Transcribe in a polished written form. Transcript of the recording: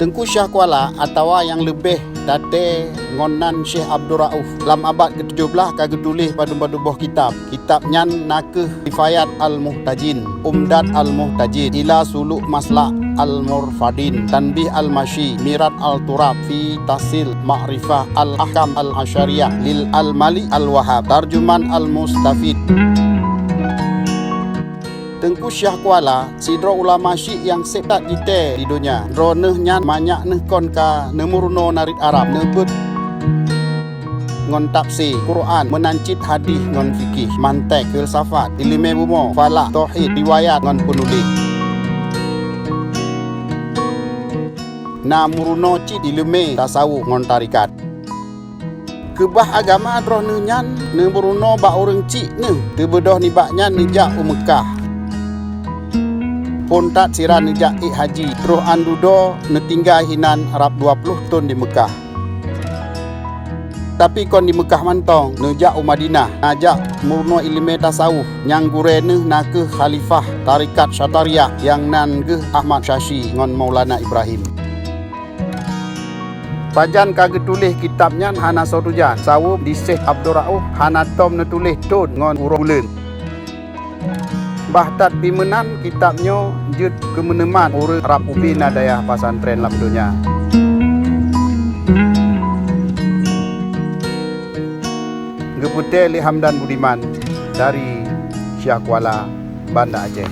Tengku Syah Kuala atau yang lebih date ngonan Syekh Abdul Rauf dalam abad ke-17 kagak tulis pada buah kitab nyan nakeh Kifayat Al-Muhtajin, Umdat Al-Muhtajin, Ila Suluk Maslak Al-Murfadin, Tanbih Al-Mashi, Mirat Al-Turab fi Tahsil Ma'rifah Al-Ahkam Al-Asyariyah Lil Al-Mali Al-Wahab, Tarjuman Al-Mustafid. Tengku Syah Kuala sidro ulama Syekh yang sepat jite di dunia. Dro neh nyan banyak neh kon ka nemurno narik Arab nebut ngon tafsir Quran, menancit hadis ngon fikih, mantek, filsafat, ilmu bumo, falak, tauhid, riwayat ngon penulis. Namurno cit ilmu tasawuf ngon tarikat. Kebah agama dro neh nyan nemurno ba orang cik neh tebedoh ni baknya nejak Mekah. Pontat siran nejak haji terus andudo netinggal hinan harap 20 tahun di Mekah. Tapi kon di Mekah mantong nejak Madinah najak murno ilmu tasawuf yang gurene nakeh khalifah tarikat Syatariyah yang nan ge Ahmad Syashi ngon Maulana Ibrahim. Pajan kagak tulis kitabnya hana sodujan sawub di Syekh Abdul Rauf hana tom netulis tun ngon huruf bulan. Bahtat pimenan kitabnya jud kemeneman urut Arab Ubi Nadayah Pasantren lam dunia. Gepute Li Hamdan Budiman dari Syah Kuala, Banda Aceh.